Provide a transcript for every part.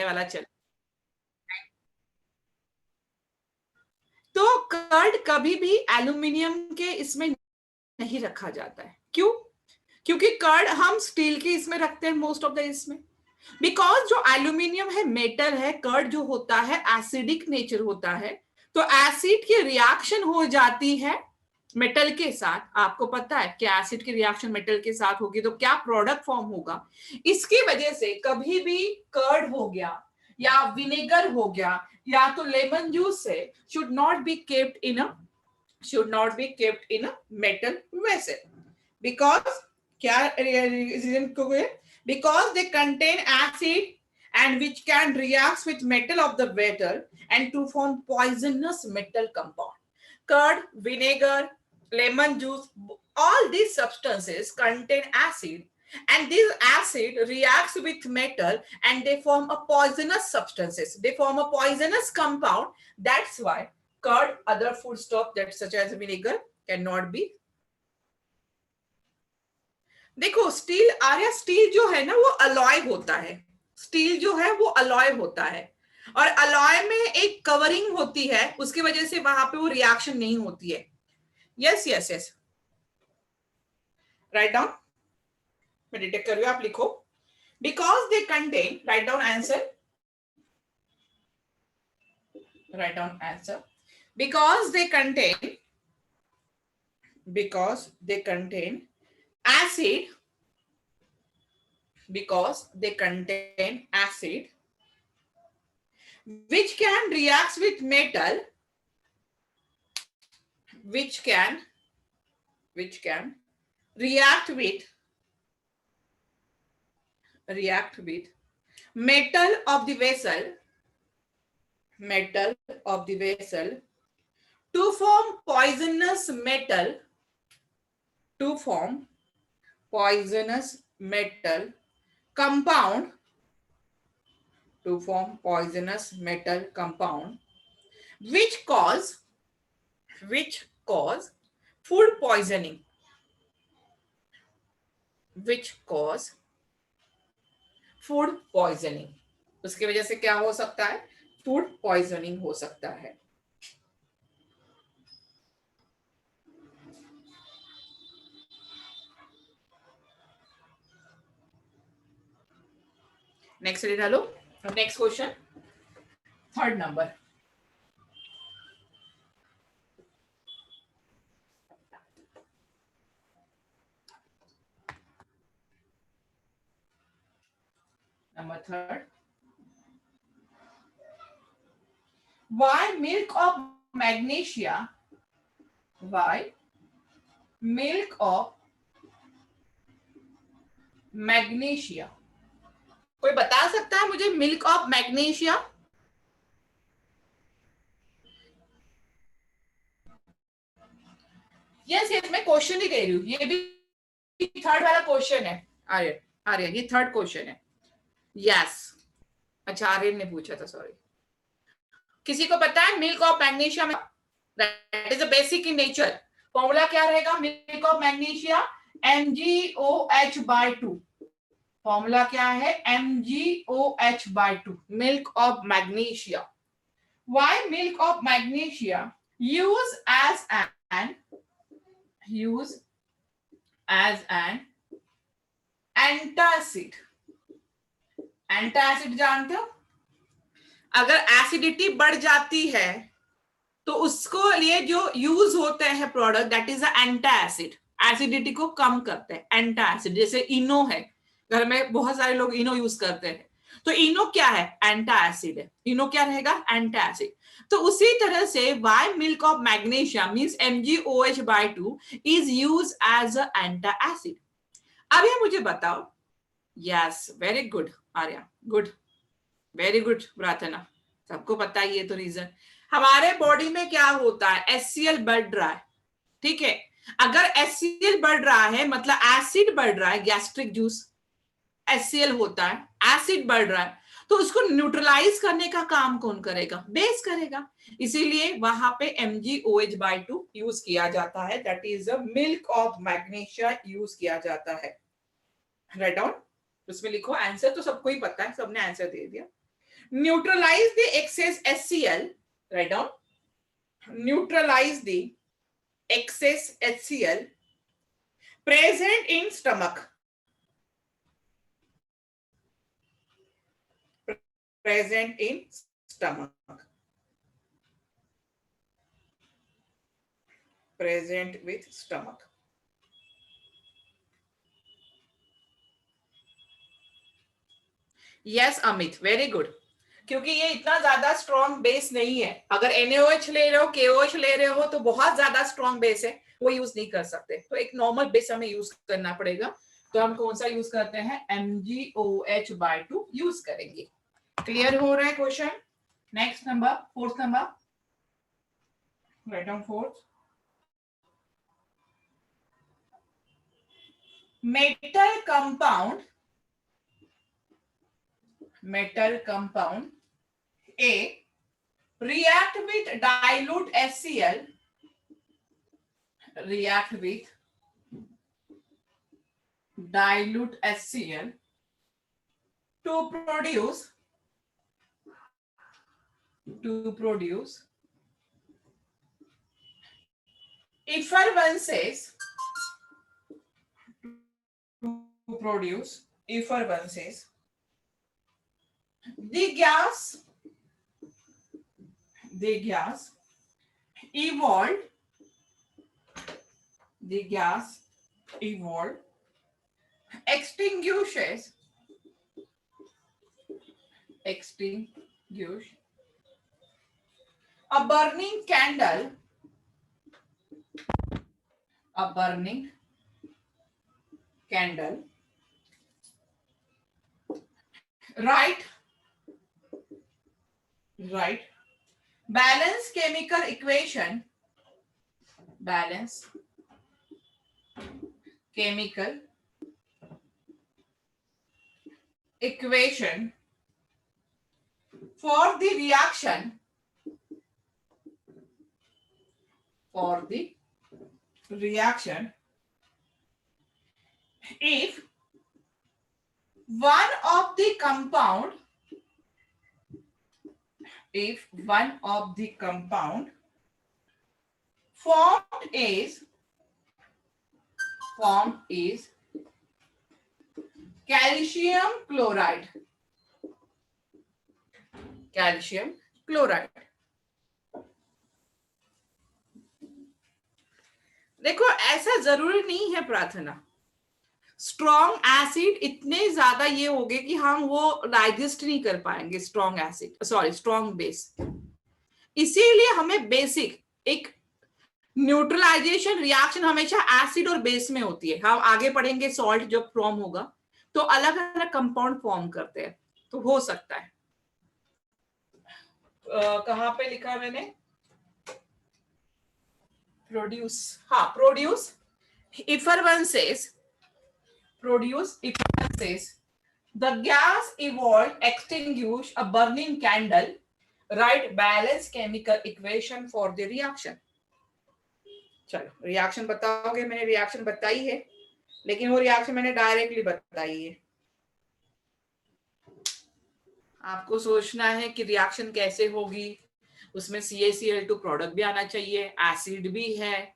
वाला चल। तो कर्ड कभी भी एल्यूमिनियम के इसमें नहीं रखा जाता है। क्यों? क्योंकि कर्ड हम स्टील के इसमें रखते हैं मोस्ट ऑफ द इसमें। बिकॉज जो एल्यूमिनियम है मेटल है, कर्ड जो होता है एसिडिक नेचर होता है, तो एसिड की रिएक्शन हो जाती है मेटल के साथ। आपको पता है कि एसिड की रिएक्शन मेटल के साथ होगी तो क्या प्रोडक्ट फॉर्म होगा। इसकी वजह से कभी भी कर्ड हो गया या विनेगर हो गया या तो लेमन जूस से should not be kept in a metal vessel. Because क्या रीजन को है? Because they contain acid and which can react with metal of the metal and to form poisonous metal compound. Curd, vinegar, lemon juice, all these substances contain acid, and this acid reacts with metal and they form a poisonous substances. They form a poisonous compound. That's why curd, other foodstuff that such as vinegar cannot be। देखो steel Arya, steel जो है ना वो alloy होता है। Steel जो है वो अलॉय होता है और अलॉय में एक कवरिंग होती है, उसकी वजह से वहां पे वो रिएक्शन नहीं होती है। Yes yes yes, write down, मैं डिटेक्ट कर रही हूं, आप लिखो। Because they contain, write down answer, write down answer. Because they contain acid, because they contain acid which can react with metal, which can react with metal of the vessel to form poisonous metal compound, which cause food poisoning, उसकी वजह से क्या हो सकता है? Food poisoning हो सकता है। नेक्स्ट डालो, next question, third number. Number third, why milk of magnesia कोई बता सकता है मुझे milk of magnesia? Yes yes, मैं क्वेश्चन ही दे रही हूँ, ये भी थर्ड वाला क्वेश्चन है। आर्य ये थर्ड क्वेश्चन है। यस, अच्छा आर्यन ने पूछा था, सॉरी। किसी को पता है मिल्क ऑफ मैग्नीशिया में, that is a basic in nature, formula क्या रहेगा milk of magnesia? MgOH/2। Formula क्या है? MgOH/2, milk of magnesia. Why milk of magnesia use as an antacid? Antacid जानते हो? अगर एसिडिटी बढ़ जाती है तो उसको लिए जो यूज होते हैं product, that is antacid, acidity को कम करते हैं। एंटासिड जैसे इनो है, घर में बहुत सारे लोग इनो यूज करते हैं, तो इनो क्या है? एंटासिड है। इनो क्या रहेगा? एंटासिड। तो उसी तरह से why milk of magnesia means MgOH/2 is use as a antacid. अब ये मुझे बताओ। Yes, very good Arya, good, very good Prarthana, सबको पता है ये तो रीजन। हमारे बॉडी में क्या होता है? HCl बढ़ रहा है, ठीक है। अगर HCl बढ़ रहा है मतलब एसिड बढ़ रहा है, गैस्ट्रिक जूस HCl होता है, एसिड बढ़ रहा है, तो उसको न्यूट्रलाइज करने का काम कौन करेगा? बेस करेगा। इसीलिए वहां पे MgOH/2 यूज किया जाता है, that is a milk of magnesia use किया जाता है। राइट डाउन, उसमें लिखो आंसर, तो सबको ही पता है, सबने आंसर दे दिया। Neutralize the excess HCl. Write down. Neutralize the excess HCl present in stomach. Present in stomach. Present with stomach. Yes Amit, very good, क्योंकि ये इतना ज्यादा स्ट्रॉन्ग बेस नहीं है। अगर NaOH ले रहे हो, KOH ले रहे हो तो बहुत ज्यादा स्ट्रॉन्ग बेस है, वो यूज नहीं कर सकते। तो एक नॉर्मल बेस हमें यूज करना पड़ेगा। तो हम कौन सा यूज करते हैं? MgOH/2 यूज करेंगे। क्लियर हो रहा है question? Next number, fourth number, write down fourth. Metal compound A react with dilute HCl, react with dilute HCl to produce effervescence, the gas evolved extinguish a burning candle, right? Balance chemical equation for the reaction if one of the compound formed is calcium chloride. देखो, ऐसा जरूरी नहीं है प्रार्थना, strong acid इतने ज्यादा ये हो गए कि हम वो डाइजेस्ट नहीं कर पाएंगे, स्ट्रॉन्ग बेस। इसीलिए हमें बेसिक एक न्यूट्रलाइजेशन रिएक्शन हमेशा एसिड और बेस में होती है। हम आगे पढ़ेंगे सॉल्ट जब फॉर्म होगा तो अलग अलग कंपाउंड फॉर्म करते हैं, तो हो सकता है। कहां पे लिखा मैंने? Produce effervescence, the gas evolved extinguish a burning candle, write balance chemical equation for the reaction. चलो रिएक्शन बताओगे, मैंने रिएक्शन बताई है, लेकिन वो रिएक्शन मैंने डायरेक्टली बताई है। आपको सोचना है कि रिएक्शन कैसे होगी, उसमें CaCl2 प्रोडक्ट भी आना चाहिए, एसिड भी है,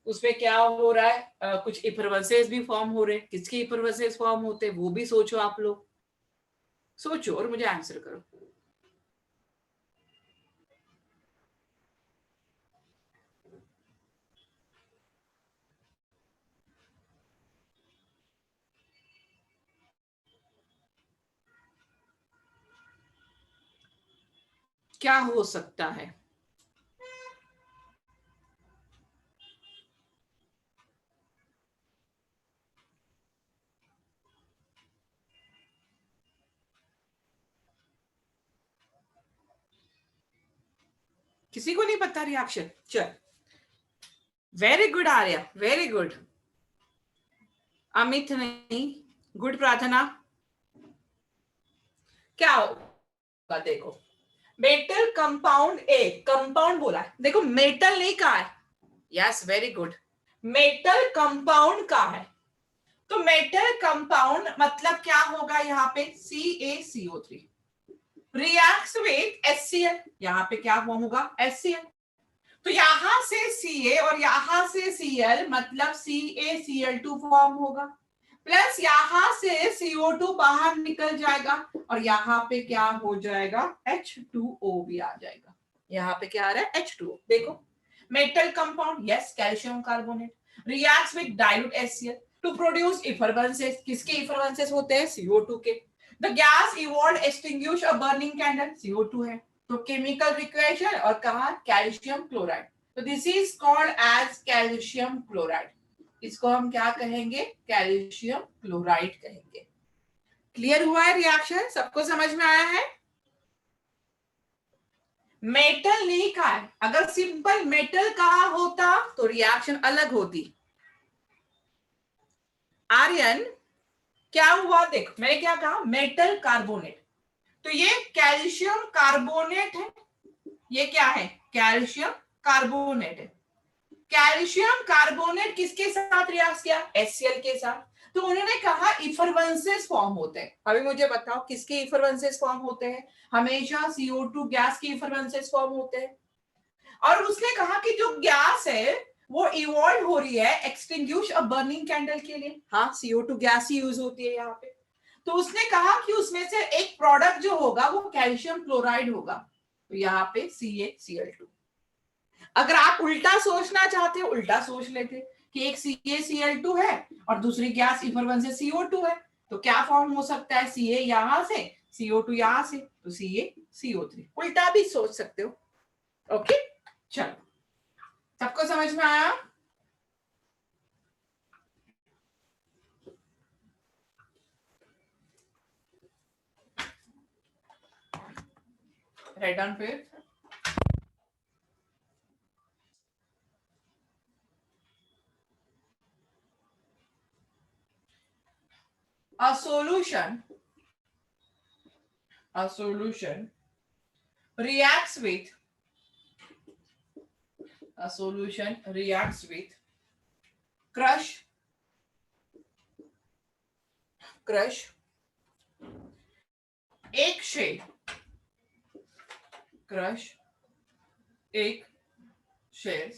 उसमें क्या हो रहा है, कुछ इफरवेसेंस भी फॉर्म हो रहे हैं। किसके इफरवेसेंस फॉर्म होते हैं वो भी सोचो, आप लोग सोचो और मुझे आंसर करो। क्या हो सकता है? किसी को नहीं पता रिएक्शन? चल, very good Arya, very good. Amit नहीं, गुड प्रार्थना। क्या होगा देखो, मेटल कंपाउंड ए, कंपाउंड बोला है, देखो मेटल नहीं कहा है। Yes, very good, metal compound का है। तो मेटल कंपाउंड मतलब क्या होगा यहाँ पे? CaCO3। रिएक्ट्स विथ HCl, यहाँ पे क्या फॉर्म होगा HCl। तो यहां से Ca और यहां से Cl मतलब CaCl2 फॉर्म होगा, प्लस यहां से CO2 बाहर निकल जाएगा और यहाँ पे क्या हो जाएगा H2O भी आ जाएगा। यहाँ पे क्या आ रहा है H2O। देखो metal compound, yes calcium carbonate, reacts with dilute HCl to produce effervescences. किसके इफरवेंसेस होते हैं? CO2 के। The gas evolve extinguish a burning candle, CO2 है तो केमिकल रिएक्शन और कहा कैल्शियम क्लोराइड, तो this is called as calcium chloride. इसको हम क्या कहेंगे? कैल्शियम क्लोराइड कहेंगे। क्लियर हुआ है रिएक्शन? सबको समझ में आया है? मेटल नहीं कहा है, अगर सिंपल मेटल कहा होता तो रिएक्शन अलग होती। आर्यन क्या हुआ? देख मैंने क्या कहा, मेटल कार्बोनेट, तो ये कैल्शियम कार्बोनेट है, ये क्या है? कैल्शियम कार्बोनेट है। कैल्शियम कार्बोनेट किसके साथ रिएक्ट किया? HCl के साथ। तो उन्होंने कहा इफरवेंसेस फॉर्म होते हैं। अभी मुझे बताओ किसके इफरवेंसेस फॉर्म होते हैं? हमेशा CO2 गैस के इफरवेंसेस फॉर्म होते हैं। और उसने कहा कि जो गैस है वो इवॉल्व हो रही है एक्सटिंग्विश अ बर्निंग कैंडल के लिए। हाँ CO2 गैस ही यूज होती है यहाँ पे। तो उसने कहा कि उसमें से एक प्रोडक्ट जो होगा वो कैल्शियम क्लोराइड होगा, तो यहाँ पे CaCl2। अगर आप उल्टा सोचना चाहते हो उल्टा सोच लेते कि एक CaCl2 है और दूसरी गैस इफरवेंसेस CO2 है, तो क्या फॉर्म हो सकता है? Ca यहां से, CO2 यहां से, तो CaCO3। उल्टा भी सोच सकते हो। ओके चलो, सबको समझ में आया? राइट डाउन फिर a solution reacts with crush एक शेल, क्रश एक shells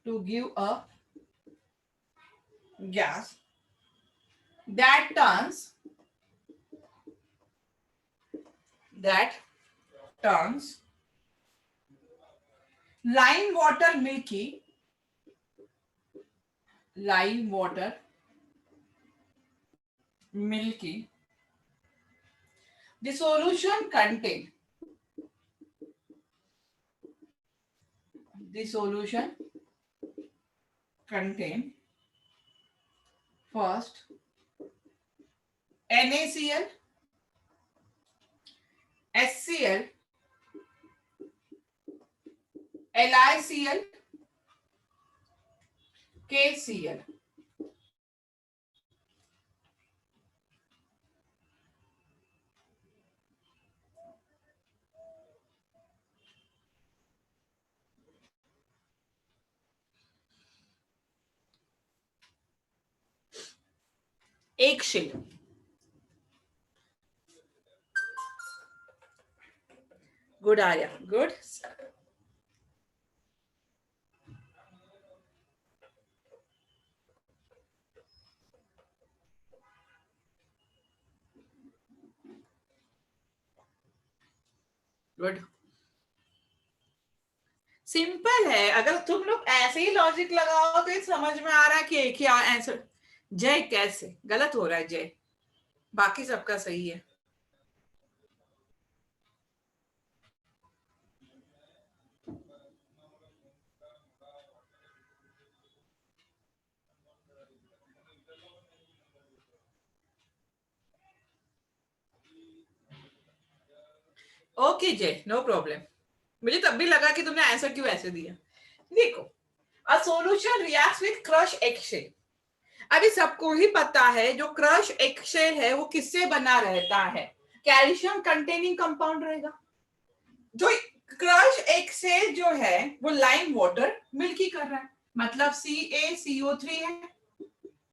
to give a gas that turns lime water milky. The solution contain first NaCl, HCl, LiCl, KCl. एक shell. Good Arya, good. Good, simple है। अगर तुम लोग ऐसे ही logic लगाओ तो समझ में आ रहा है कि एक ही आंसर। जय कैसे गलत हो रहा है? जय बाकी सबका सही है। ओके जय, नो प्रॉब्लम। मुझे तब भी लगा कि तुमने आंसर क्यों ऐसे दिया। देखो, a solution reacts with crush eggshell. अभी सबको ही पता है जो क्रश एगशेल है वो किससे बना रहता है? कैल्शियम कंटेनिंग कंपाउंड रहेगा। जो क्रश एगशेल जो है वो लाइम वाटर मिल्की कर रहा है, मतलब CaCO3 है,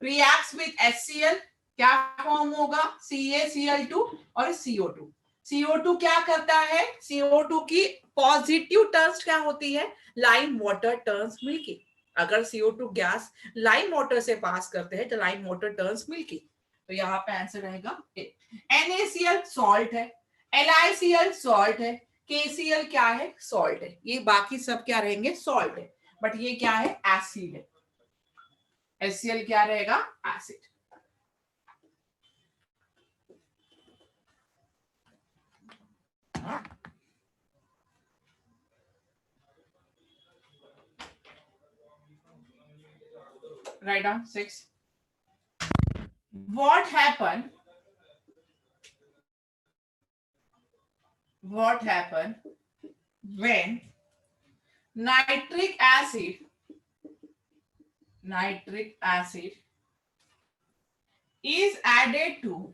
रिएक्ट्स विद HCl क्या फॉर्म होगा? CaCl2 और CO2। CO2 क्या करता है? CO2 की पॉजिटिव टर्न्स क्या होती है? Lime water turns milky. अगर CO2 गैस लाइम वाटर से पास करते हैं तो लाइम वाटर टर्न्स मिल्की। तो यहाँ पे आंसर रहेगा ए। NaCl सॉल्ट है, LiCl सॉल्ट है, KCl क्या है? सॉल्ट है। ये बाकी सब क्या रहेंगे? सॉल्ट है। बट ये क्या है? एसिड है। HCl क्या रहेगा? Acid. Write down 6. What happened? What happened when nitric acid is added to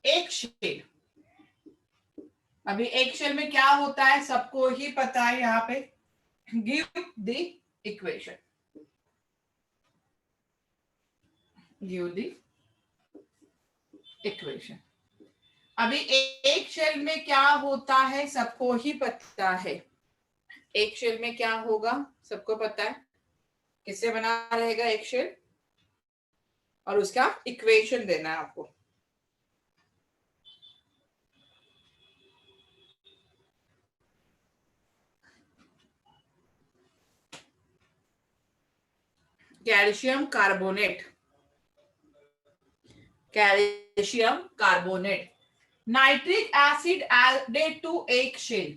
eggshell? अभी eggshell में क्या होता है सबको ही पता है। यहाँ पे give the equation, give the equation। अभी eggshell में क्या होता है सबको ही पता है। eggshell में क्या होगा सबको पता है। किससे बना रहेगा eggshell? और उसका इक्वेशन देना है आपको। Calcium carbonate, nitric acid added to eggshell.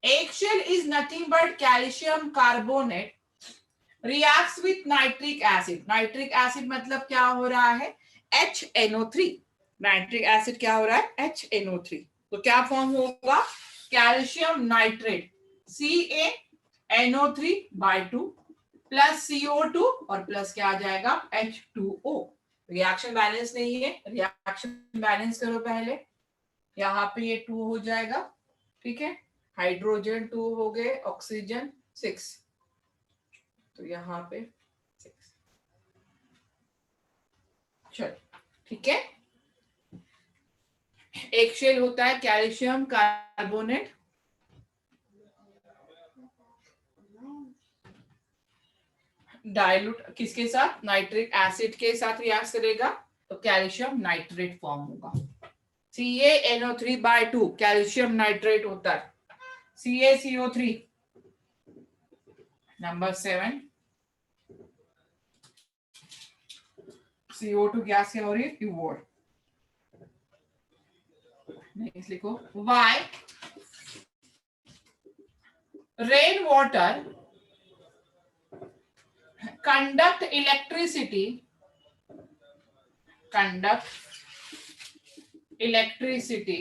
Eggshell is nothing but calcium carbonate reacts with nitric acid. Nitric acid मतलब क्या हो रहा है? HNO3। नाइट्रिक एसिड क्या हो रहा है? HNO3। तो क्या फॉर्म होगा? Calcium nitrate CaNO3/2 plus CO2 और प्लस क्या आ जाएगा? H2O। रिएक्शन बैलेंस नहीं है, रिएक्शन बैलेंस करो पहले। यहाँ पे ये 2 हो जाएगा, ठीक है। हाइड्रोजन 2 हो गए, ऑक्सीजन 6, तो यहाँ पे 6। चलो ठीक है। एगशेल होता है कैल्शियम कार्बोनेट, डाइल्यूट किसके साथ? नाइट्रिक एसिड के साथ रिएक्ट करेगा तो कैल्शियम नाइट्रेट फॉर्म होगा। CaNO3/2 कैल्शियम नाइट्रेट होता है। CaCO3 नंबर 7, CO2 गैस क्या हो रही है? प्योर। नेक्स्ट लिखो, why rain water conduct electricity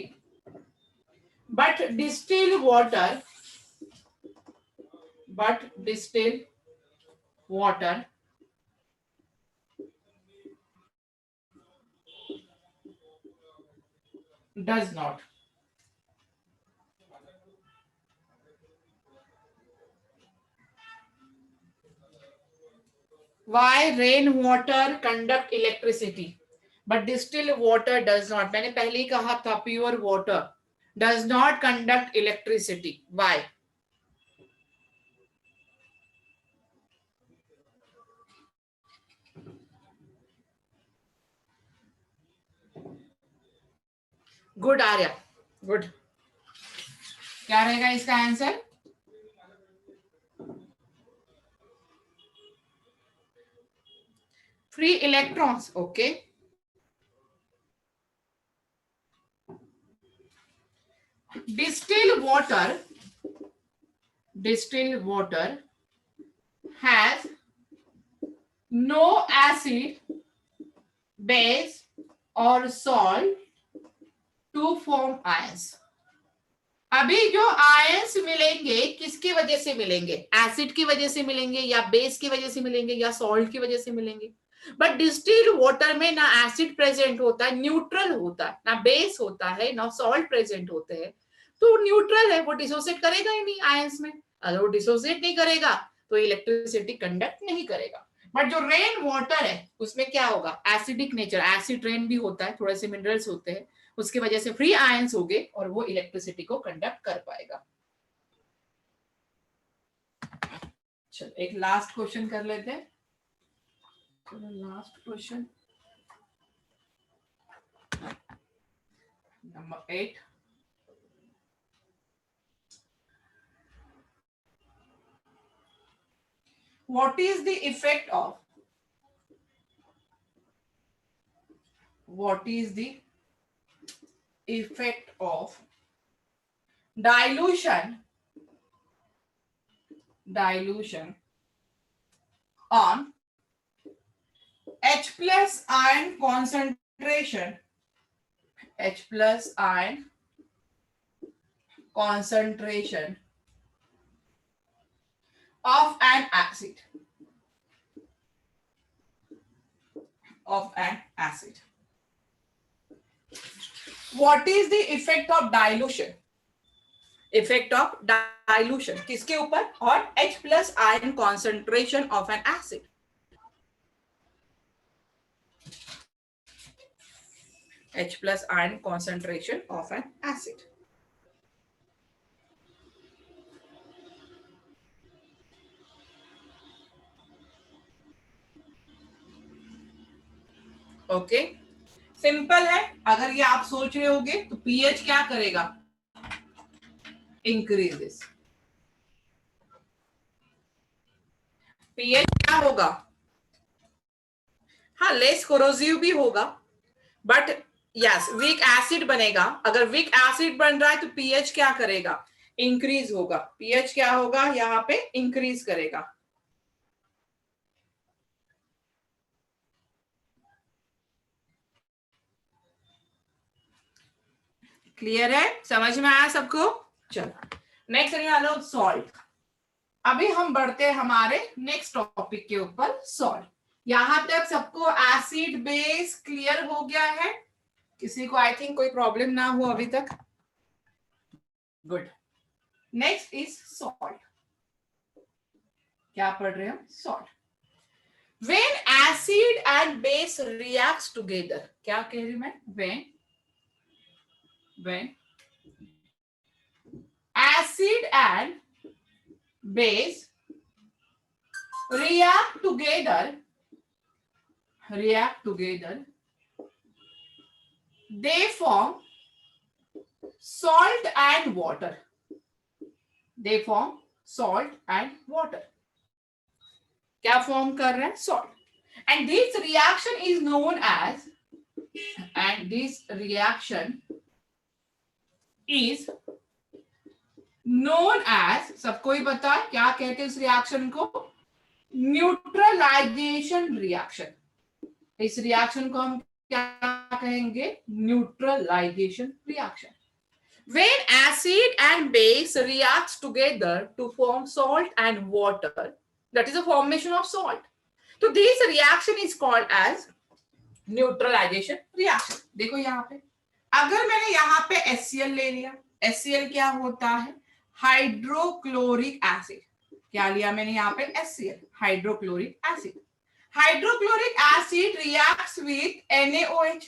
but distilled water does not। Why rain water conduct electricity but distilled water does not? मैंने पहले ही कहा था pure water does not conduct electricity. Why? Good Arya, good. क्या रहेगा इसका answer? Free electrons. Okay, distilled water has no acid, base or salt to form ions। अभी जो ions मिलेंगे किसकी वजह से मिलेंगे? एसिड की वजह से मिलेंगे, या बेस की वजह से मिलेंगे, या सॉल्ट की वजह से मिलेंगे। बट डिस्टिल्ड वाटर में ना एसिड प्रेजेंट होता है, न्यूट्रल होता है, ना बेस होता है, ना सॉल्ट प्रेजेंट होते हैं, तो न्यूट्रल है, वो डिसोसिएट करेगा ही नहीं आयंस में। अगर वो डिसोसिएट नहीं करेगा तो इलेक्ट्रिसिटी कंडक्ट नहीं करेगा। बट जो रेन वाटर है उसमें क्या होगा, एसिडिक नेचर, एसिड रेन भी होता है, थोड़े से मिनरल्स होते हैं, उसकी वजह से फ्री आयंस हो गए और वो इलेक्ट्रिसिटी को कंडक्ट कर पाएगा। चलो एक लास्ट क्वेश्चन कर लेते हैं। Last question number 8। What is the effect of dilution on H plus ion concentration of an acid? What is the effect of dilution? किसके ऊपर? और H plus ion concentration of an acid. H plus ion concentration of an acid. Okay, simple है। अगर ये आप सोच रहे होगे तो पीएच क्या करेगा, इंक्रीजेस। पीएच क्या होगा, हाँ लेस कोरोसिव भी होगा, बट यस वीक एसिड बनेगा। अगर वीक एसिड बन रहा है तो पीएच क्या करेगा, इंक्रीज होगा। पीएच क्या होगा यहाँ पे, इंक्रीज करेगा। क्लियर है, समझ में आया सबको? चलो नेक्स्ट वाला सॉल्ट। अभी हम बढ़ते हैं हमारे नेक्स्ट टॉपिक के ऊपर, सॉल्ट। यहां तक सबको एसिड बेस क्लियर हो गया है? किसी को आई थिंक कोई प्रॉब्लम ना हो अभी तक? गुड। Next is salt. क्या पढ़ रहे हैं हम? Salt. When acid and base reacts together, क्या कह रही मैं? When acid and base react together, they form salt and water. क्या फॉर्म कर रहे हैं? Salt. And this reaction is known as सबको ही पता है क्या कहते हैं इस रिएक्शन को? Neutralisation reaction. इस रिएक्शन को हम क्या कहेंगे? Neutralization reaction. When acid and base reacts together to form salt and water, that is a formation of salt. So this reaction is called as neutralization reaction. देखो यहाँ पे, अगर मैंने यहाँ पे HCl ले लिया, HCl क्या होता है? Hydrochloric acid. क्या लिया मैंने यहाँ पे? HCl, hydrochloric acid. Hydrochloric acid reacts with NaOH,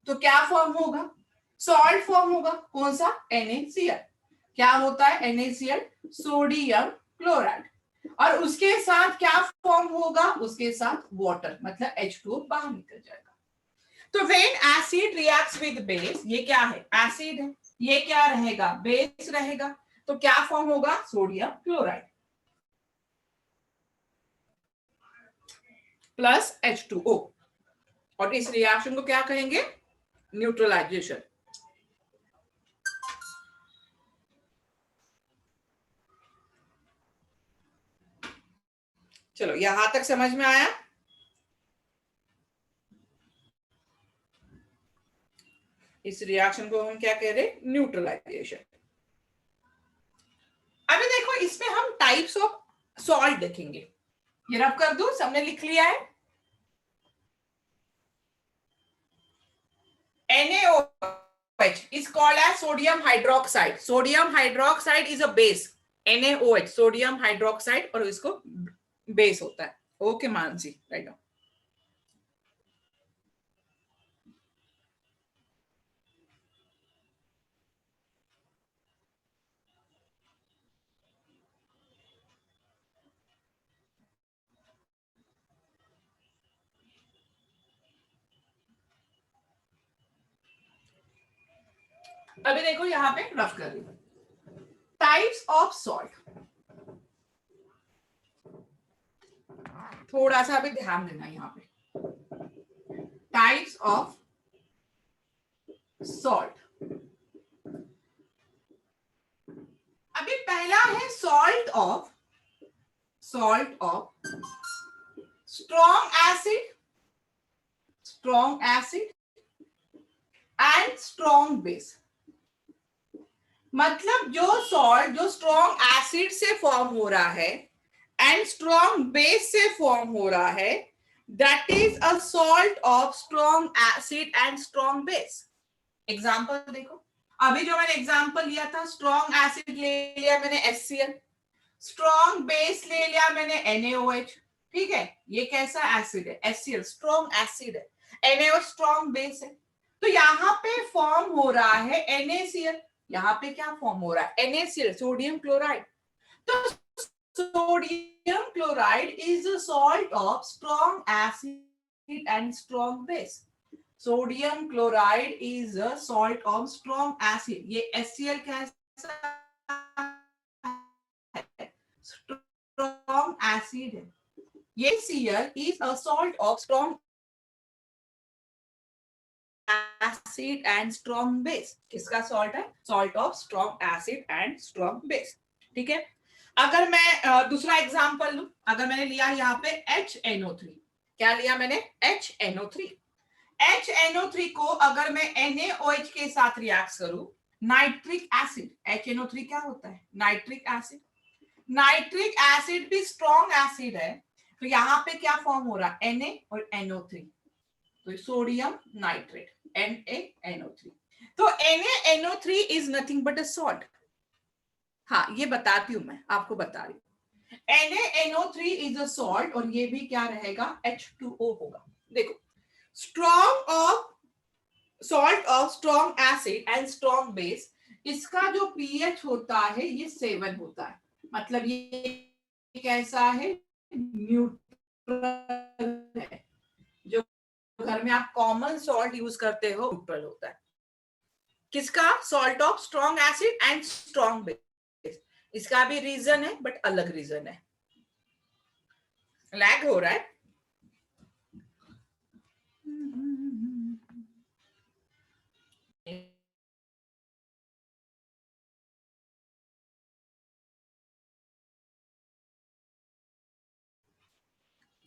तो क्या फॉर्म होगा? सॉल्ट फॉर्म होगा। कौन सा? NaCl। क्या होता है NaCl? Sodium chloride. और उसके साथ क्या फॉर्म होगा? उसके साथ वाटर, मतलब H2O बाहर निकल जाएगा। तो when acid reacts with base, ये क्या है? एसिड है। ये क्या रहेगा? बेस रहेगा। तो क्या फॉर्म होगा? Sodium chloride plus H2O। और इस रिएक्शन को क्या कहेंगे? न्यूट्रलाइजेशन। चलो यहां तक समझ में आया? इस रिएक्शन को हम क्या कह रहे हैं? न्यूट्रलाइजेशन। अभी देखो इसमें हम टाइप्स ऑफ सॉल्ट देखेंगे। ये रब कर दूं, सबने लिख लिया है? NaOH is called as sodium hydroxide. Sodium hydroxide is a base. NaOH sodium hydroxide और इसको बेस होता है। Okay Mansi, right. अभी देखो यहाँ पे रफ कर रही हूं, टाइप्स ऑफ सॉल्ट। थोड़ा सा अभी ध्यान देना यहाँ पे, टाइप्स ऑफ सॉल्ट। अभी पहला है salt of strong acid and strong base. मतलब जो सॉल्ट जो स्ट्रॉन्ग एसिड से फॉर्म हो रहा है एंड स्ट्रॉन्ग बेस से फॉर्म हो रहा है, that is a salt of strong acid and strong base. Example देखो, अभी जो मैंने एग्जांपल लिया था, स्ट्रॉन्ग एसिड ले लिया मैंने HCl, स्ट्रॉन्ग बेस ले लिया मैंने NaOH। ठीक है, ये कैसा एसिड है? HCl स्ट्रॉन्ग एसिड है, NaOH स्ट्रॉन्ग बेस है। तो यहाँ पे फॉर्म हो रहा है NaCl, यहाँ पे क्या फॉर्म हो रहा है? NaCl, sodium chloride. तो sodium chloride is a salt of strong acid and strong base. Sodium chloride is a salt of strong acid. ये HCl कैसा है? स्ट्रॉन्ग एसिड है। ये Cl is a salt of strong acid and strong base. किसका salt है? Salt of strong acid and strong base. ठीक है, अगर मैं दूसरा एग्जांपल लूं, अगर मैंने लिया यहाँ पे HNO3, क्या लिया मैंने? HNO3। HNO3 को अगर मैं NaOH के साथ रिएक्ट करूं, नाइट्रिक एसिड, HNO3 क्या होता है? Nitric acid. नाइट्रिक एसिड भी स्ट्रॉन्ग एसिड है, तो यहाँ पे क्या फॉर्म हो रहा है? Na और NO3, तो सोडियम नाइट्रेट, NaNO3। तो NaNO3 is nothing but a salt. हाँ, ये बताती हूं, मैं आपको बता रही हूँ। NaNO3 इज अ सॉल्ट और ये भी क्या रहेगा? H2O होगा। देखो, strong of salt of strong acid and strong base, इसका जो pH होता है ये 7 होता है। मतलब ये कैसा है? न्यूट्रल है। जो घर में आप कॉमन सॉल्ट यूज करते हो, न्यूट्रल होता है। किसका? Salt of strong acid and strong base. इसका भी रीजन है, बट अलग रीजन है। लैग हो रहा है।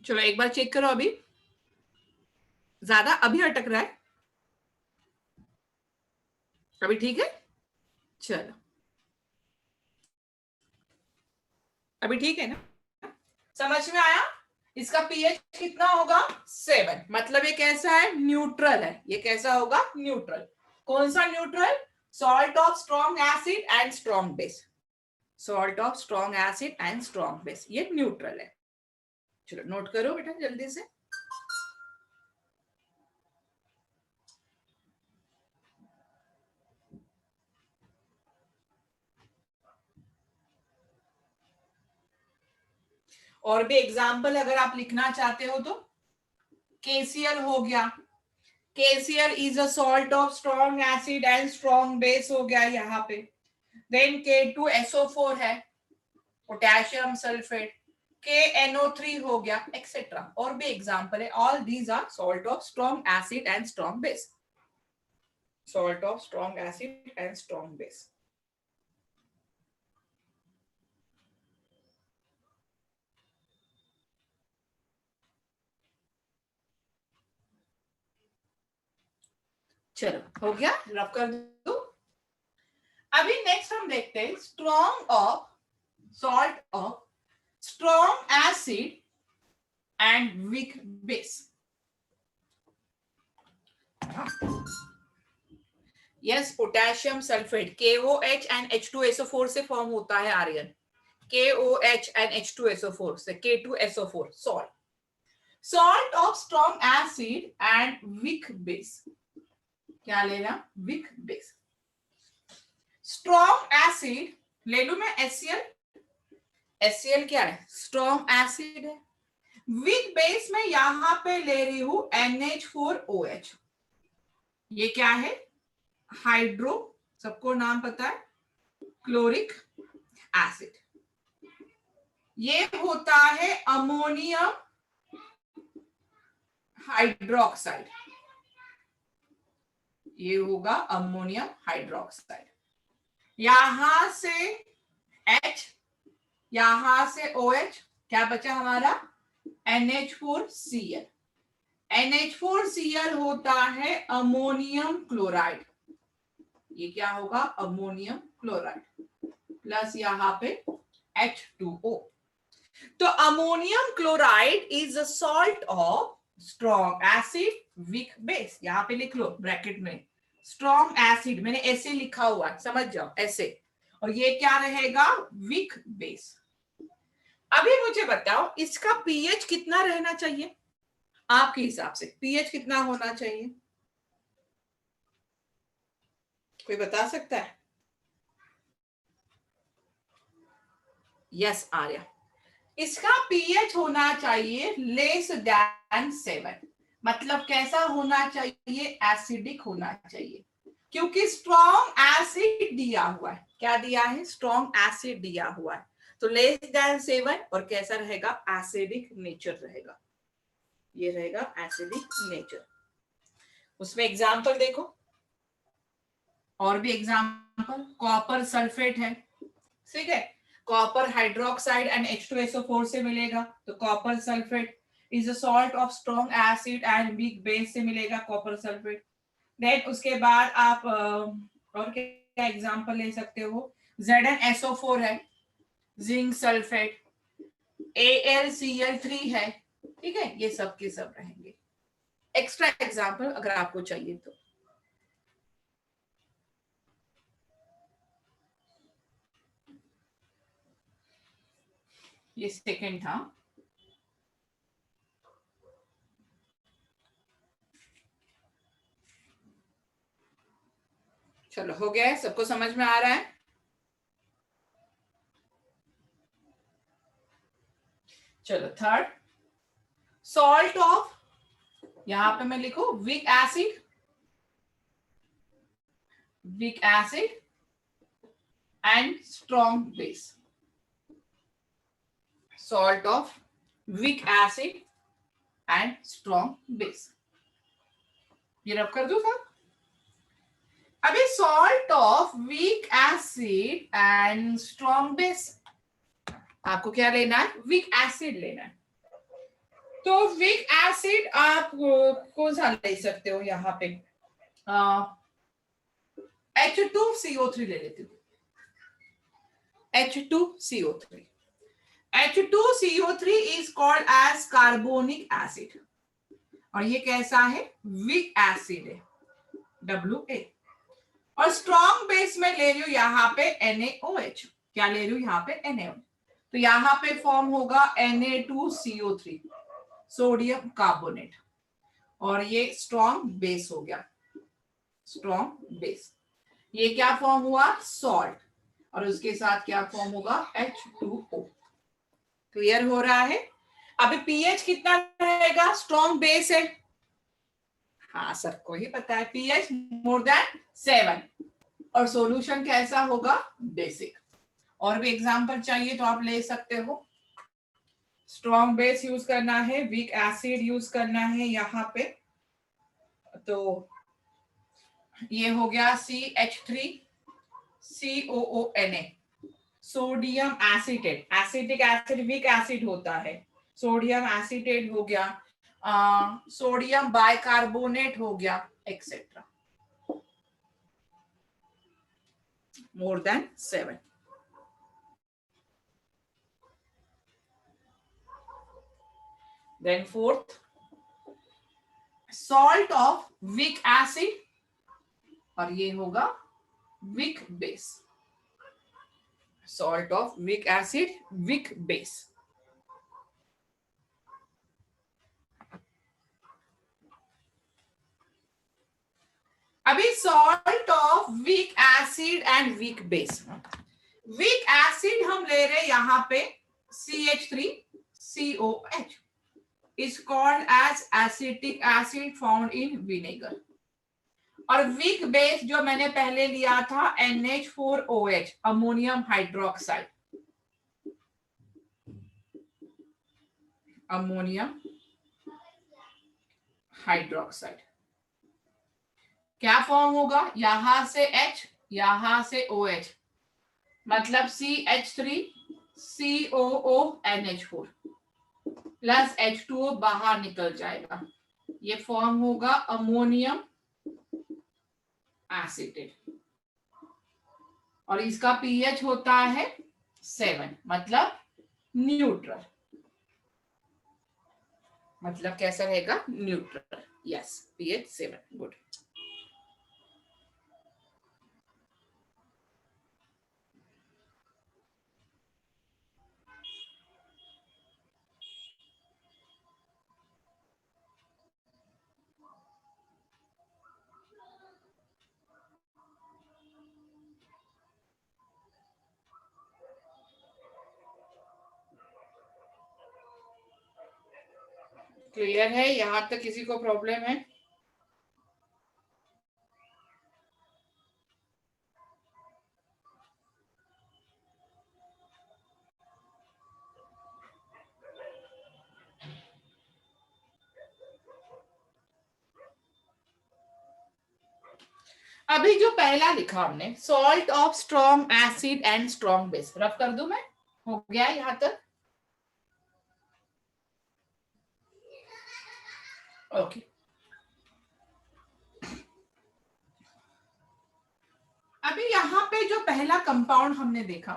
चलो एक बार चेक करो, अभी ज्यादा अभी अटक रहा है, अभी ठीक है? चलो अभी ठीक है ना? समझ में आया? इसका pH कितना होगा? 7। मतलब ये कैसा है? न्यूट्रल है। ये कैसा होगा? न्यूट्रल। कौन सा neutral? Salt of strong acid and strong base. Salt of strong acid and strong base, ये न्यूट्रल है। चलो नोट करो बेटा जल्दी से। और भी एग्जाम्पल अगर आप लिखना चाहते हो तो KCl हो गया। KCl is a salt of strong acid and strong base हो गया यहाँ पे। देन K2SO4 है, पोटेशियम सल्फेट। KNO3 हो गया, एक्सेट्रा। और भी एग्जाम्पल है। All these are salt of strong acid and strong base. Salt of strong acid and strong base. चलो हो गया, रफ कर दो। अभी नेक्स्ट हम देखते हैं strong of salt of strong acid and weak base. Yes, potassium sulphate KOH and H2SO4 से फॉर्म होता है आर्यन। KOH and H2SO4 से K2SO4 salt. Salt of strong acid and weak base. क्या लेना? weak base. Strong acid ले लू मैं HCl. HCl क्या है? strong acid है. weak base में यहां पे ले रही हूं NH4OH. ये क्या है? हाइड्रो, सबको नाम पता है, क्लोरिक एसिड. ये होता है अमोनियम हाइड्रोक्साइड. ये होगा अमोनियम हाइड्रोक्साइड. यहां से H, यहां से OH, क्या बचा हमारा? NH4Cl. NH4Cl होता है अमोनियम क्लोराइड. ये क्या होगा? अमोनियम क्लोराइड प्लस यहां पे H2O. तो ammonium chloride is a salt of strong acid weak base. यहां पे लिख लो ब्रैकेट में स्ट्रॉन्ग एसिड, मैंने ऐसे लिखा हुआ है, समझ जाओ ऐसे. और ये क्या रहेगा? Weak base. अभी मुझे बताओ इसका पीएच कितना रहना चाहिए आपके हिसाब से? पीएच कितना होना चाहिए? कोई बता सकता है? यस आर्या. इसका पीएच होना चाहिए लेस देन 7. मतलब कैसा होना चाहिए? एसिडिक होना चाहिए, क्योंकि स्ट्रॉन्ग एसिड दिया हुआ है. क्या दिया है? स्ट्रॉन्ग एसिड दिया हुआ है. तो लेस देन 7 और कैसा रहेगा? एसिडिक नेचर रहेगा. ये रहेगा एसिडिक नेचर. उसमें एग्जाम्पल देखो, और भी एग्जाम्पल. कॉपर सल्फेट है, ठीक है. कॉपर हाइड्रोक्साइड एंड H2SO4 से मिलेगा, तो copper sulphate is a salt of strong acid and weak base से मिलेगा कॉपर सल्फेट. देन उसके बाद आप और क्या एग्जांपल ले सकते हो? ZnSO4 है, जिंक सल्फेट, AlCl3 है, ठीक है. ये सब के सब रहेंगे. एक्स्ट्रा एग्जांपल अगर आपको चाहिए तो. ये सेकंड था. चलो हो गया है, सबको समझ में आ रहा है? चलो थर्ड, सॉल्ट ऑफ, यहां पे मैं लिखू weak acid, weak acid and strong base. Salt of weak acid and strong base. ये रब कर दो सर. अभी salt of weak acid and strong base, आपको क्या लेना है? वीक एसिड लेना है. तो वीक एसिड आप कौन सा ले सकते हो? यहाँ पे H2CO3 ले लेते हो. H2CO3. H2CO3 is called as carbonic acid. और ये कैसा है? वीक एसिड है, WA. और स्ट्रॉन्ग बेस में ले रही हूं यहाँ पे NaOH. क्या ले रही हूं यहाँ पे? NaOH. तो यहाँ पे फॉर्म होगा Na2CO3, सोडियम कार्बोनेट. और ये स्ट्रॉन्ग बेस हो गया, स्ट्रॉन्ग बेस. ये क्या फॉर्म हुआ? सॉल्ट. और उसके साथ क्या फॉर्म होगा? H2O. क्लियर हो रहा है? अभी पीएच कितना रहेगा? स्ट्रॉन्ग बेस है, हाँ सबको ही पता है, पीएच मोर देन 7. और सॉल्यूशन कैसा होगा? बेसिक. और भी एग्जांपल चाहिए तो आप ले सकते हो. स्ट्रॉन्ग बेस यूज करना है, वीक एसिड यूज करना है यहाँ पे. तो ये हो गया CH3COONA, sodium acetate. Acetic acid weak acid होता है. सोडियम एसिटेट हो गया, सोडियम बाइकार्बोनेट हो गया, etcetera. More than 7. Then fourth, salt of weak acid, और ये होगा weak base. salt of weak acid, weak base. अभी salt of weak acid and weak base. weak acid हम ले रहे यहाँ पे CH3COH is called as acetic acid found in vinegar. और weak base जो मैंने पहले लिया था NH4OH ammonium hydroxide, ammonium hydroxide क्या फॉर्म होगा, यहां से H यहां से OH, मतलब CH3COONH4 प्लस H2O बाहर निकल जाएगा, ये फॉर्म होगा अमोनियम एसिटेट और इसका पीएच होता है 7, मतलब न्यूट्रल, मतलब कैसा रहेगा, neutral. Yes, pH 7. Good. Clear है, यहां तक किसी को प्रॉब्लम है? अभी जो पहला लिखा हमने, salt of strong acid and strong base, rough कर दूं मैं, हो गया यहां तक? ओके. अभी यहाँ पे जो पहला कंपाउंड हमने देखा,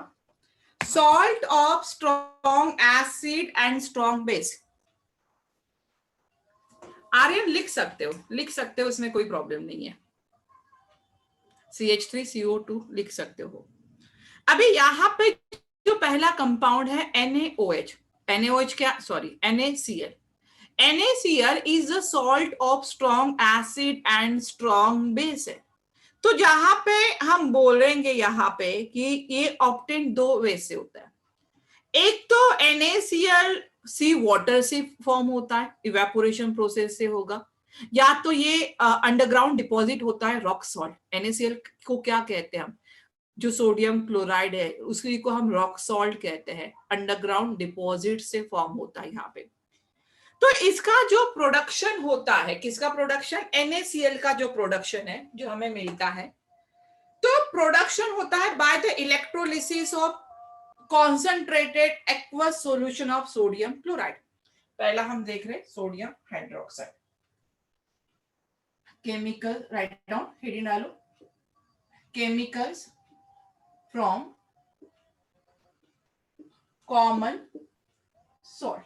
salt of strong acid and strong base, Aryan लिख सकते हो, लिख सकते हो, इसमें कोई प्रॉब्लम नहीं है. CH3CO2 लिख सकते हो. अभी यहाँ पे जो पहला कंपाउंड है NaOH, NaOH क्या, sorry, NaCl. NaCl is the salt of strong acid and strong base है. तो जहां पे हम बोलेंगे यहाँ पे कि ये ऑक्टेन दो वे से होता है. एक तो NaCl सी वाटर से फॉर्म होता है, इवेपोरेशन प्रोसेस से होगा, या तो ये अंडरग्राउंड डिपॉजिट होता है रॉक सॉल्ट. NaCl को क्या कहते हैं हम, जो सोडियम क्लोराइड है उसी को हम रॉक सॉल्ट कहते हैं, अंडरग्राउंड डिपॉजिट से फॉर्म होता है यहाँ पे. तो इसका जो प्रोडक्शन होता है, किसका प्रोडक्शन, NaCl का जो प्रोडक्शन है जो हमें मिलता है, तो प्रोडक्शन होता है by the electrolysis of concentrated aqueous solution of sodium chloride. पहला हम देख रहे sodium hydroxide. Chemical, write down, heading डालो, chemicals from common salt.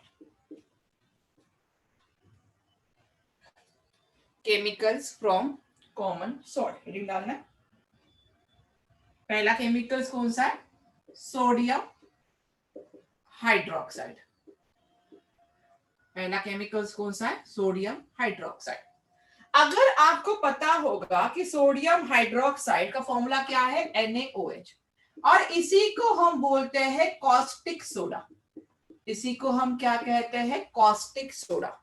Chemicals from common salt, heading डालना. पहला केमिकल्स कौन सा है, सोडियम हाइड्रोक्साइड. पहला केमिकल्स कौन सा है, सोडियम हाइड्रोक्साइड. अगर आपको पता होगा कि सोडियम हाइड्रोक्साइड का फॉर्मूला क्या है, NaOH, और इसी को हम बोलते हैं कॉस्टिक सोडा. इसी को हम क्या कहते हैं, caustic soda.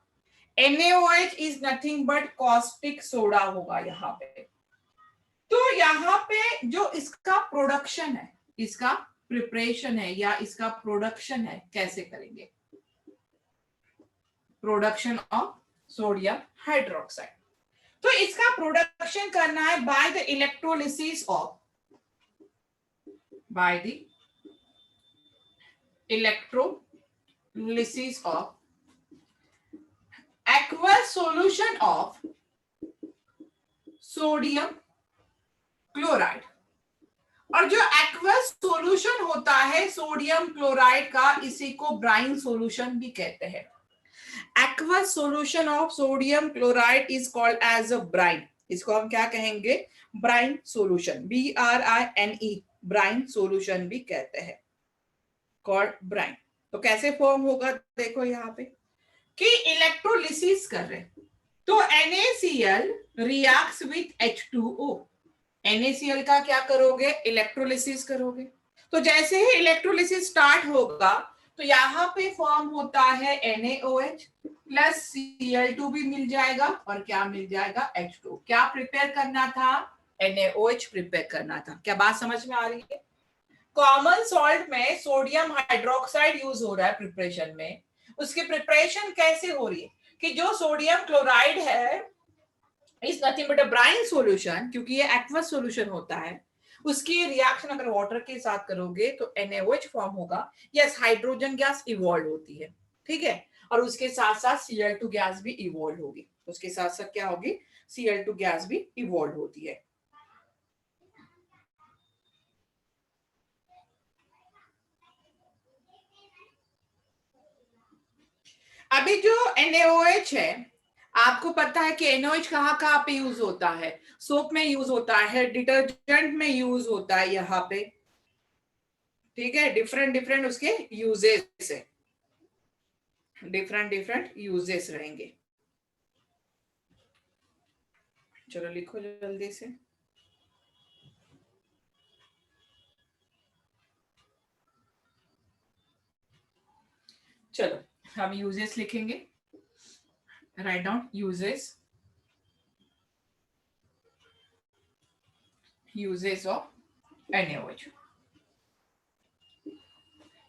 NaOH is nothing but caustic soda होगा यहाँ पे. तो यहाँ पे जो इसका प्रोडक्शन है, इसका प्रिपरेशन है या इसका प्रोडक्शन है, कैसे करेंगे, प्रोडक्शन ऑफ सोडियम हाइड्रोक्साइड. तो इसका प्रोडक्शन करना है by the electrolysis of, bye the electrolysis of aqueous solution of sodium chloride. और जो एक्वस सॉल्यूशन होता है सोडियम क्लोराइड का, इसी को ब्राइन सॉल्यूशन भी कहते हैं. Aqueous solution of sodium chloride is called as a brine. इसको हम क्या कहेंगे, brine solution, BRINE, brine solution भी कहते हैं, कॉल्ड ब्राइन। तो कैसे फॉर्म होगा, देखो यहाँ पे कि इलेक्ट्रोलिसिस कर रहे हैं तो NaCl reacts with H2O। NaCl का क्या करोगे, इलेक्ट्रोलिसिस करोगे। तो जैसे ही इलेक्ट्रोलिसिस स्टार्ट होगा तो यहाँ पे फॉर्म होता है NaOH प्लस Cl2 भी मिल जाएगा और क्या मिल जाएगा, H2। क्या प्रिपेयर करना था, NaOH प्रिपेयर करना था। क्या बात समझ में आ रही है। कॉमन सॉल्ट में सोडियम हाइड्रोक्साइड यूज हो रहा है प्रिपरेशन में। उसकी प्रिपरेशन कैसे हो रही है कि जो सोडियम क्लोराइड है is nothing but a brine solution, क्योंकि ये एक्वस सॉल्यूशन होता है। उसकी रिएक्शन अगर वाटर के साथ करोगे तो NaOH फॉर्म होगा। यस, हाइड्रोजन गैस इवॉल्व होती है, ठीक है, और उसके साथ साथ Cl2 गैस भी इवॉल्व होगी। उसके साथ साथ क्या होगी, Cl2 गैस भी इवॉल्व होती है। अभी जो NaOH है, आपको पता है कि NaOH कहाँ कहाँ पे यूज होता है, सोप में यूज होता है, डिटर्जेंट में यूज होता है यहाँ पे, ठीक है। डिफरेंट डिफरेंट उसके यूजेस है, डिफरेंट डिफरेंट यूजेस रहेंगे। चलो लिखो जल्दी से। चलो हम यूजेस लिखेंगे, write down uses, uses of NaOH।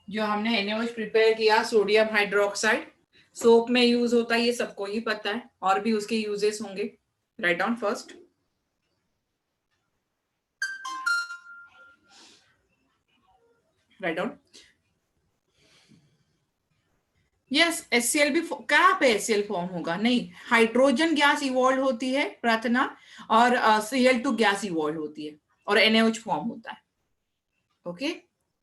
जो हमने NaOH प्रिपेयर किया, सोडियम हाइड्रोक्साइड सोप में यूज होता है, ये सबको ही पता है, और भी उसके यूजेस होंगे। Write down first, write down. Yes, HCl भी कहाँ पे HCl फॉर्म होगा, नहीं, हाइड्रोजन गैस इवॉल्व होती है प्रार्थना, और Cl2 गैस इवॉल्व होती है और NaOH फॉर्म होता है। Okay,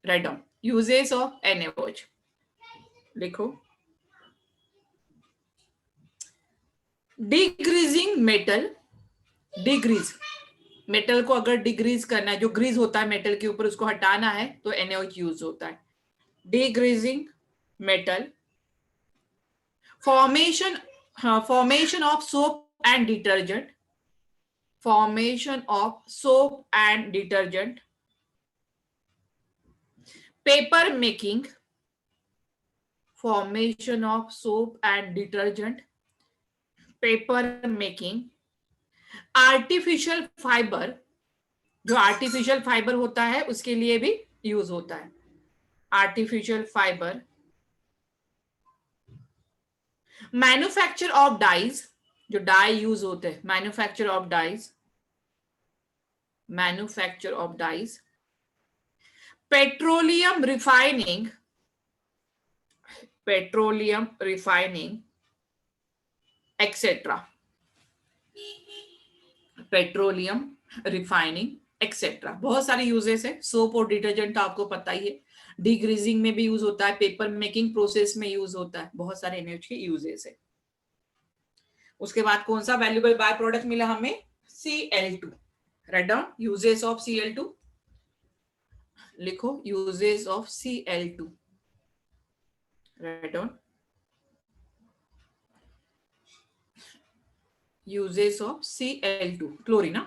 write down uses of NaOH लिखो। डिग्रीजिंग मेटल, डिग्रीज मेटल को अगर डिग्रीज करना है, जो ग्रीज होता है मेटल के ऊपर उसको हटाना है तो NaOH यूज होता है। Degreasing metal, formation of soap and detergent, formation of soap and detergent, paper making, formation of soap and detergent, paper making, artificial fiber, जो आर्टिफिशियल फाइबर होता है उसके लिए भी यूज होता है, artificial fibre, manufacture of dyes, जो dye use होते हैं, manufacture of dyes, manufacture of dyes, petroleum refining, petroleum refining etcetera, petroleum refining etcetera, बहुत सारे यूजेस है। सोप और डिटर्जेंट आपको पता ही है, डिग्रीजिंग में भी यूज होता है, पेपर मेकिंग प्रोसेस में यूज होता है, बहुत सारे NaOH के यूजेस है। उसके बाद कौन सा वैल्यूएबल बाय प्रोडक्ट मिला हमें, Cl2। Write down uses of Cl2 लिखो, uses of Cl2, write down uses of Cl2, chlorine,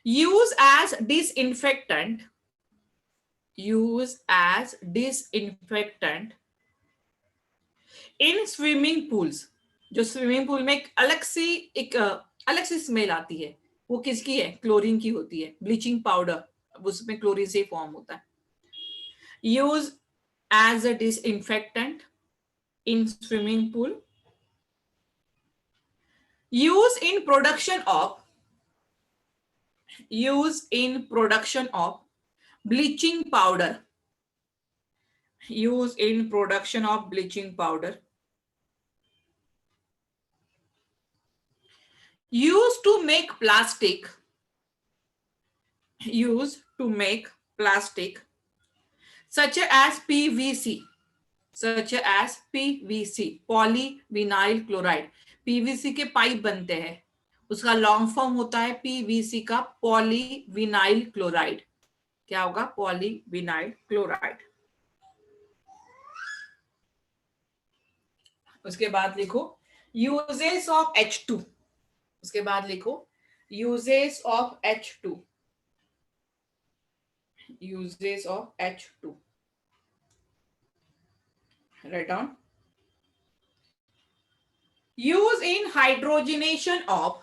use as disinfectant, use as disinfectant in swimming pools। जो स्विमिंग पूल में एक अलग सी स्मेल आती है, वो किसकी है, क्लोरीन की होती है। ब्लीचिंग पाउडर उसमें क्लोरीन से फॉर्म होता है। Use as a disinfectant in swimming pool, use in production of, use in production of bleaching powder, use in production of bleaching powder, used to make plastic, used to make plastic such as PVC, such as PVC, polyvinyl chloride। PVC के pipe बनते हैं, उसका long form होता है PVC का polyvinyl chloride. क्या होगा? Polyvinyl chloride. उसके बाद लिखो यूजेस ऑफ H2। उसके बाद लिखो uses of H2। Uses of H2, write down. use in hydrogenation of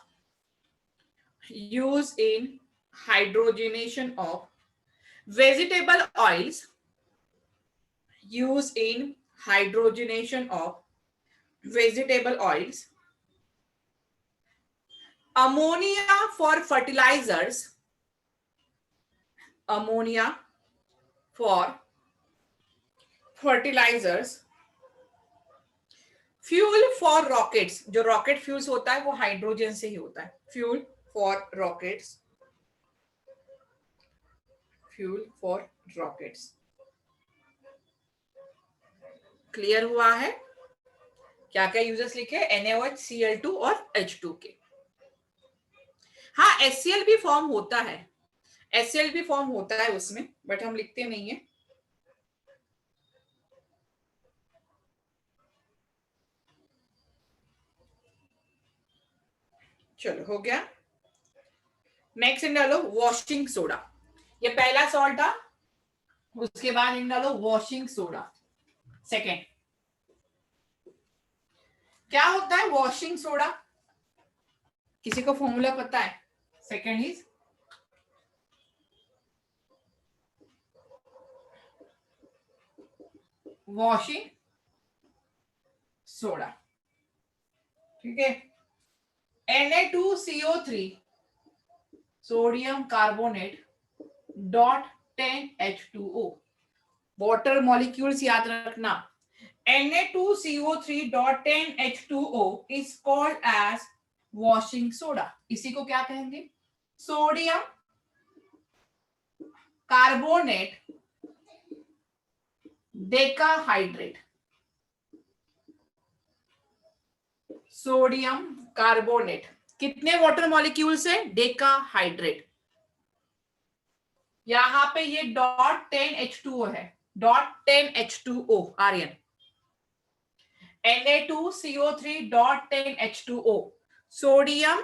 vegetable oils, use in hydrogenation of vegetable oils, ammonia for fertilizers, ammonia for fertilizers, fuel for rockets, जो rocket fuels होता है वो hydrogen से ही होता है, fuel for rockets, fuel for rockets. Clear हुआ है? क्या क्या यूजेस लिखे? NaOH, Cl2 और H2 के। हाँ, HCl भी फॉर्म होता है, HCl भी फॉर्म होता है उसमें, बट हम लिखते नहीं है। चलो हो गया। नेक्स्ट इन डालो वॉशिंग सोडा। ये पहला सॉल्ट था, उसके बाद इन डालो वॉशिंग सोडा सेकेंड। क्या होता है वॉशिंग सोडा? किसी को फॉर्मूला पता है? सेकेंड इज वॉशिंग सोडा, ठीक है। Na2CO3 sodium carbonate dot 10H2O, water molecules याद रखना। Na2CO3 dot 10H2O is called as washing soda. इसी को क्या कहेंगे? Sodium carbonate decahydrate, sodium carbonate कितने वाटर मॉलिक्यूल्स है? डेकाहाइड्रेट। यहां पे ये डॉट 10H2O है, dot 10H2O Aryan. Na2CO3 dot 10H2O, sodium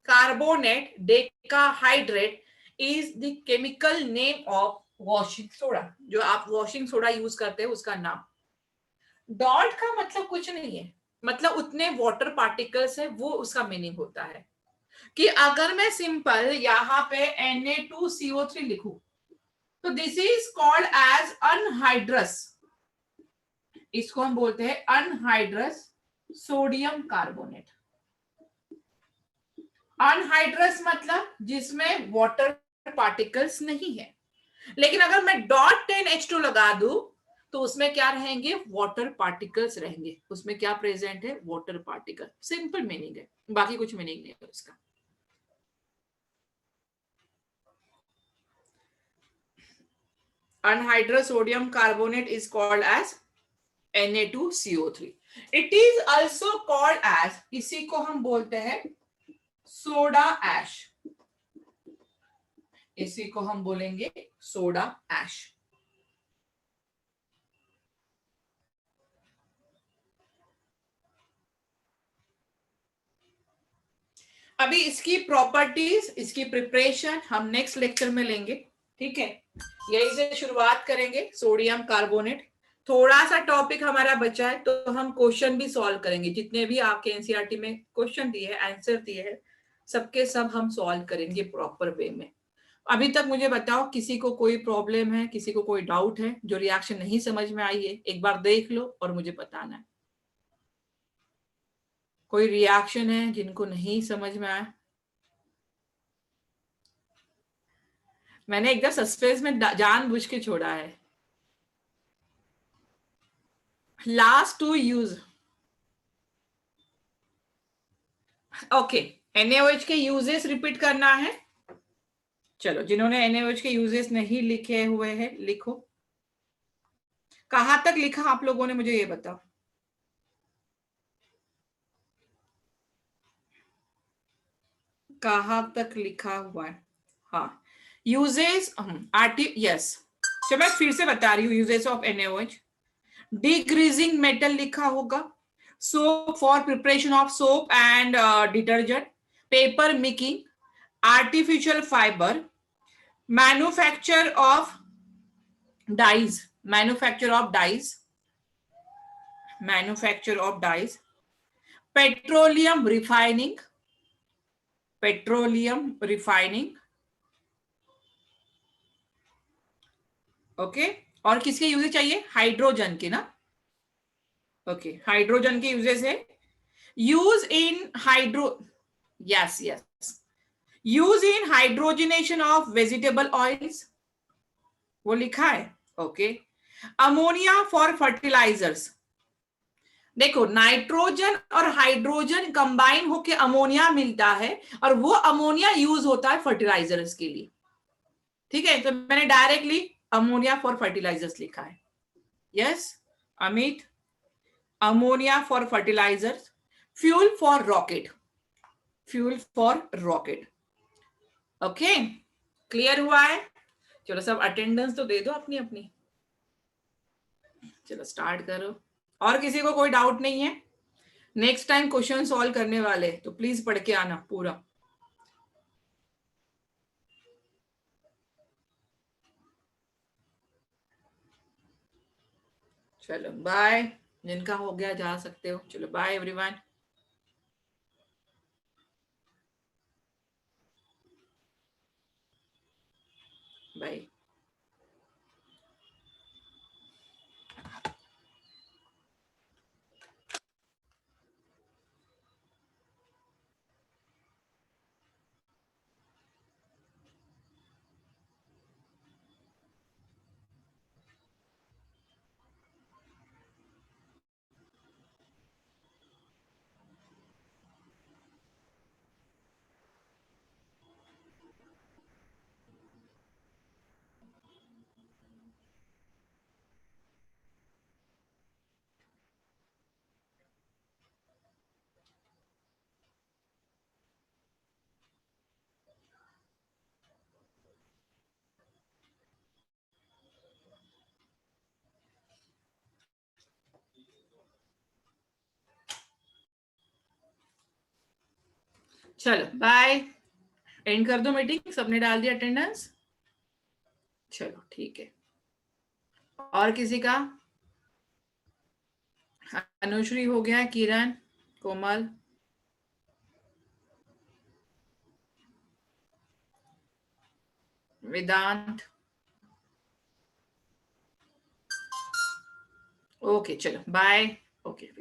carbonate decahydrate is the chemical name of washing soda. जो आप वॉशिंग सोडा यूज करते हैं उसका नाम। डॉट का मतलब कुछ नहीं है, मतलब उतने वाटर पार्टिकल्स है, वो उसका मीनिंग होता है। कि अगर मैं सिंपल यहां पे Na2CO3 लिखूं तो this is called as anhydrous, इसको हम बोलते हैं अनहाइड्रस सोडियम कार्बोनेट। अनहाइड्रस मतलब जिसमें वाटर पार्टिकल्स नहीं है। लेकिन अगर मैं डॉट 10H2 लगा दूं तो उसमें क्या रहेंगे? वाटर पार्टिकल्स रहेंगे। उसमें क्या प्रेजेंट है? Water particle. सिंपल मीनिंग है, बाकी कुछ मीनिंग नहीं है उसका। Anhydrous sodium carbonate is called as Na2CO3. It is also called as, इसी को हम बोलते हैं सोडा ऐश, इसी को हम बोलेंगे सोडा ऐश। अभी इसकी प्रॉपर्टीज, इसकी प्रिपरेशन हम नेक्स्ट लेक्चर में लेंगे, ठीक है। यही से शुरुआत करेंगे सोडियम कार्बोनेट। थोड़ा सा टॉपिक हमारा बचा है तो हम क्वेश्चन भी सॉल्व करेंगे। जितने भी आपके एनसीईआरटी में क्वेश्चन दिए हैं, आंसर दिए हैं, सबके सब हम सॉल्व करेंगे प्रॉपर वे में। अभी तक मुझे बताओ किसी को कोई प्रॉब्लम है, किसी को कोई डाउट है? जो रिएक्शन नहीं समझ में आई है एक बार देख लो और मुझे बताना है। कोई रिएक्शन है जिनको नहीं समझ में आया? मैंने एकदम सस्पेंस में जानबूझ के छोड़ा है। Last two use, okay. NaOH के यूजेस रिपीट करना है। चलो, जिन्होंने NaOH के यूजेस नहीं लिखे हुए हैं लिखो। कहां तक लिखा आप लोगों ने, मुझे ये बताओ। कहां तक लिखा हुआ है? हाँ, यूजेस यस, चलो मैं फिर से बता रही हूँ uses of NaOH. Degreasing metal लिखा होगा. Soap for preparation of soap and detergent. Paper making. Artificial fibre. Manufacture of dyes. Manufacture of dyes. Manufacture of dyes. Petroleum refining. Petroleum refining. Okay, और किसके यूजेस चाहिए? Hydrogen के ना. Okay, hydrogen के uses है. Use in hydro, yes yes, use in hydrogenation of vegetable oils, वो लिखा है. ओके. Ammonia for fertilizers. देखो, नाइट्रोजन और हाइड्रोजन कंबाइन होके अमोनिया मिलता है, और वो अमोनिया यूज होता है फर्टिलाइजर्स के लिए. ठीक है, तो मैंने डायरेक्टली अमोनिया फॉर फर्टिलाइजर्स लिखा है. Yes Amit, ammonia for fertilizers. Fuel for rocket. Fuel for rocket. Okay, clear हुआ है? चलो सब अटेंडेंस तो दे दो अपनी अपनी. चलो स्टार्ट करो. और किसी को कोई डाउट नहीं है? नेक्स्ट टाइम क्वेश्चन सॉल्व करने वाले तो प्लीज पढ़ के आना पूरा. चलो बाय. जिनका हो गया जा सकते हो. चलो बाय एवरीवन. बाय. चलो बाय. एंड कर दो मीटिंग. सबने डाल दिया अटेंडेंस? चलो ठीक है. और किसी का? अनुश्री हो गया. किरण, कोमल, वेदांत. ओके चलो बाय. ओके.